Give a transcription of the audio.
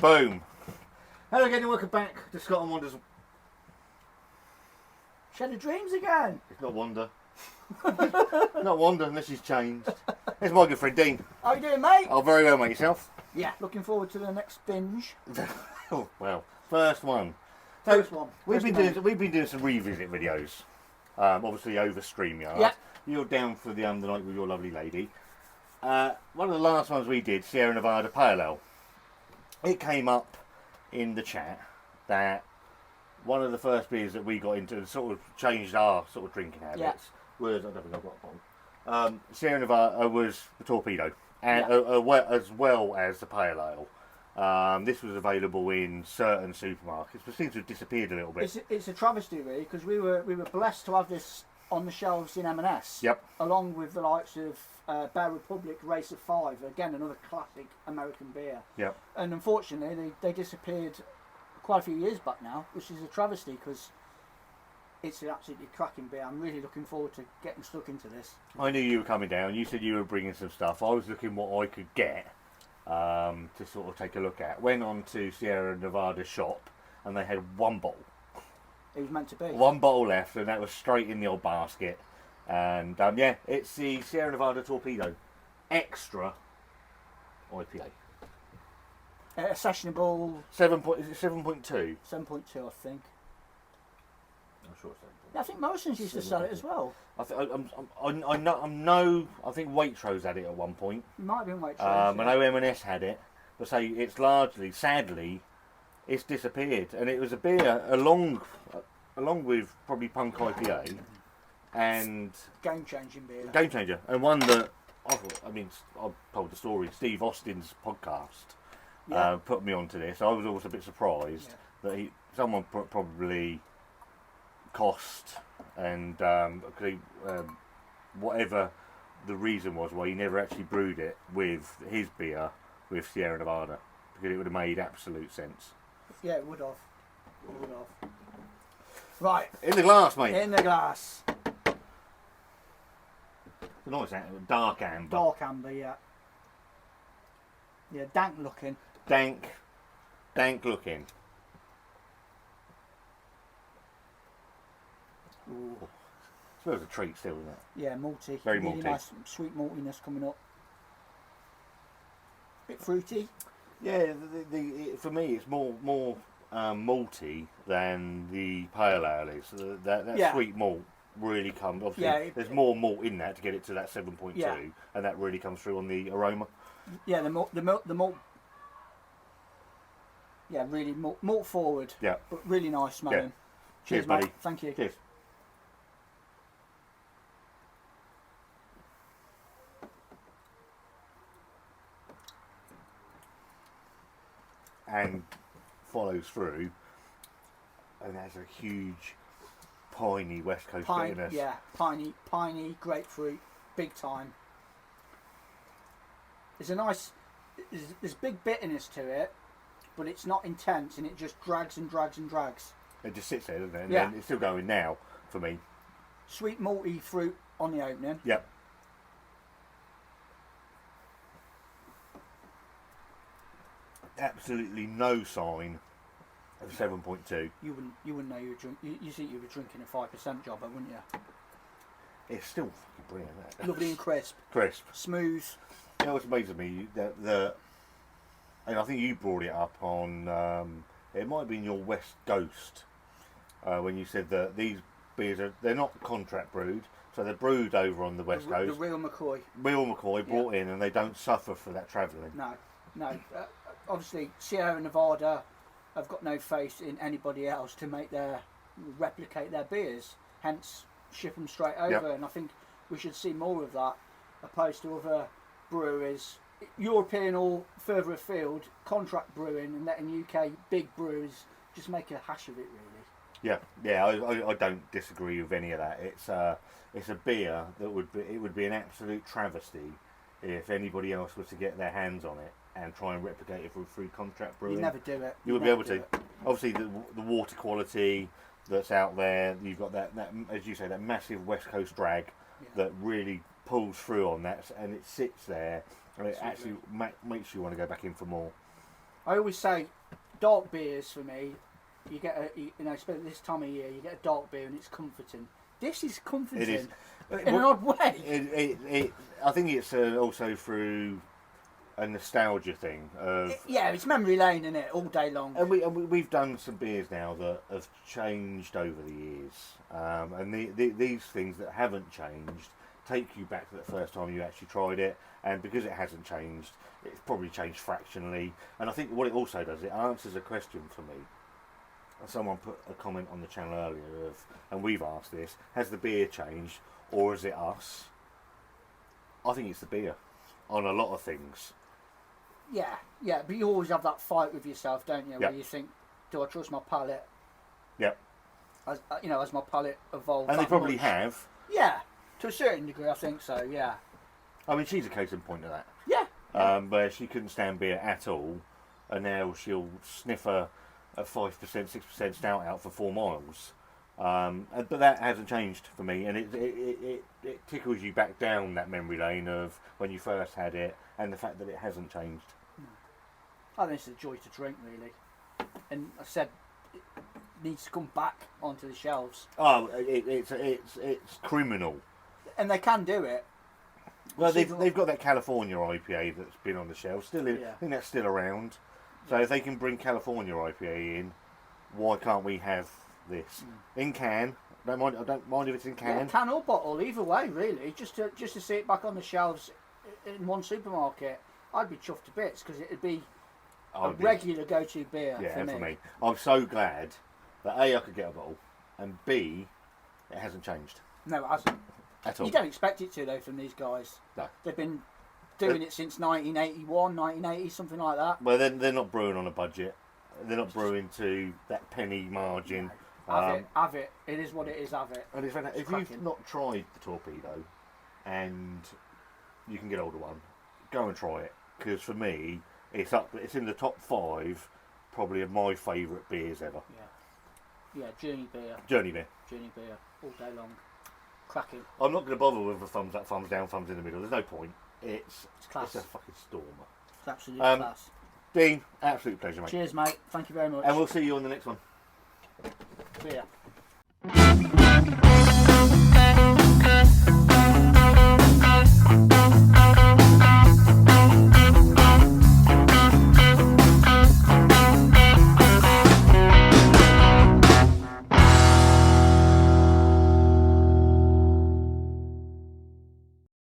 Boom. Hello again and welcome back to Scott and Wander's. Shed of Dreams again. It's not Wanda. Not Wanda unless she's changed. It's my good friend Dean. How you doing, mate? Oh, very well, mate. Yourself? Yeah, looking forward to the next binge. Oh, well, first one. First one. We've been doing some revisit videos. Obviously over StreamYard. Yeah. You're down for the night with your lovely lady. One of the last ones we did, Sierra Nevada Pale Ale. It came up in the chat that one of the first beers that we got into and sort of changed our sort of drinking habits was, I don't think I've got one. Sierra Nevada was the Torpedo, and as well as the Pale Ale. This was available in certain supermarkets, but seems to have disappeared a little bit. It's a travesty, really, because we were blessed to have this on the shelves in M&S. Yep. Along with the likes of Bear Republic Racer 5, again another classic American beer. Yep. And unfortunately, they disappeared quite a few years back now, which is a travesty because it's an absolutely cracking beer. I'm really looking forward to getting stuck into this. I knew you were coming down. You said you were bringing some stuff. I was looking what I could get to sort of take a look at. Went on to Sierra Nevada shop and they had one bottle. It was meant to be. One bottle left, and that was straight in the old basket. And yeah, it's the Sierra Nevada Torpedo Extra IPA. A sessionable 7 point. Is it 7.2? 7.2, I think. I'm sure it's 7. Yeah, I think Morrison's used to sell it as well. I think Waitrose had it at one point. It might have been Waitrose. I know M&S had it, but say it's largely, sadly, it's disappeared. And it was a beer along with probably Punk IPA and Game changing beer. Game changer, and one that I've told the story. Steve Austin's podcast put me onto this. I was always a bit surprised that someone probably cost and whatever the reason was why he never actually brewed it with his beer with Sierra Nevada, because it would have made absolute sense. Yeah, it would have. Right. In the glass, mate. In the glass. It's a nice dark amber. Dark amber, yeah. Yeah, dank looking. Dank looking. Ooh. Smells a treat still, isn't it? Yeah, malty. Very really malty. Nice sweet maltiness coming up. Bit fruity. Yeah, for me it's more malty than the pale ale is. So that sweet malt really comes. Obviously, there's more malt in that to get it to that 7.2, and that really comes through on the aroma. Yeah, the malt. Yeah, really malt forward. Yeah, but really nice smelling. Yeah. Cheers, buddy. mate. Thank you. Cheers. And follows through, and has a huge piney West Coast bitterness. Yeah, piney grapefruit, big time. There's big bitterness to it, but it's not intense, and it just drags and drags and drags. It just sits there, doesn't it? And yeah. then it's still going now for me. Sweet malty fruit on the opening. Yep. Absolutely no sign of 7.2. You wouldn't know you think you were drinking a 5% jobber, wouldn't you? It's still fucking brilliant, isn't it? Lovely and crisp. Crisp. Smooth. You know what's amazing me? And I think you brought it up on, it might have been your West Ghost, when you said that these beers they're not contract brewed, so they're brewed over on the West Coast. The real McCoy. Real McCoy brought in, and they don't suffer for that travelling. No. Obviously, Sierra Nevada have got no faith in anybody else to replicate their beers. Hence, ship them straight over. Yep. And I think we should see more of that, opposed to other breweries, European or further afield, contract brewing and letting UK big brewers just make a hash of it, really. Yeah. I don't disagree with any of that. It's a beer that would be an absolute travesty if anybody else was to get their hands on it and try and replicate it through contract brewing. You never do it. You would be able to. Obviously, the water quality that's out there. You've got that as you say, that massive West Coast drag that really pulls through on that, and it sits there, and it actually makes you want to go back in for more. I always say, dark beers for me. You get especially this time of year, you get a dark beer and it's comforting. This is comforting. It is. In an odd way. I think it's also through a nostalgia thing of it's memory lane, isn't it, all day long. and we've done some beers now that have changed over the years, and these things that haven't changed take you back to the first time you actually tried it, and because it hasn't changed, it's probably changed fractionally. And I think what it also does, it answers a question for me. Someone put a comment on the channel earlier and we've asked this: has the beer changed, or is it us? I think it's the beer on a lot of things. Yeah, but you always have that fight with yourself, don't you? Yep. Where you think, do I trust my palate? Yep. As my palate evolved. And they that probably much? have. Yeah, to a certain degree, I think so. Yeah. I mean, she's a case in point of that. Yeah. Where she couldn't stand beer at all, and now she'll sniff a 5%, 6% stout out for 4 miles. But that hasn't changed for me, and it tickles you back down that memory lane of when you first had it, and the fact that it hasn't changed. I think it's a joy to drink, really. And I said it needs to come back onto the shelves. Oh, it's criminal. And they can do it. Well, they've got that California IPA that's been on the shelf. Still, I think that's still around. So if they can bring California IPA in, why can't we have this in can? I don't mind if it's in can. Yeah, can or bottle, either way, really. Just to see it back on the shelves in one supermarket, I'd be chuffed to bits because it'd be a regular go-to beer for me. I'm so glad that A, I could get a bottle, and B, it hasn't changed. No, it hasn't. At all. You don't expect it to, though, from these guys. No. They've been doing it since 1981, 1980, something like that. Well, they're not brewing on a budget. They're not brewing to that penny margin. No. Have it. It is what it is, have it. And if you've not tried the Torpedo, and you can get older one, go and try it. Because for me, it's in the top 5, probably of my favourite beers ever. Yeah, Journey beer, all day long. Cracking. I'm not going to bother with a thumbs up, thumbs down, thumbs in the middle. There's no point. It's class. It's a fucking stormer. It's absolutely class. Dean, absolute pleasure, mate. Cheers, mate. Thank you very much. And we'll see you on the next one. See ya.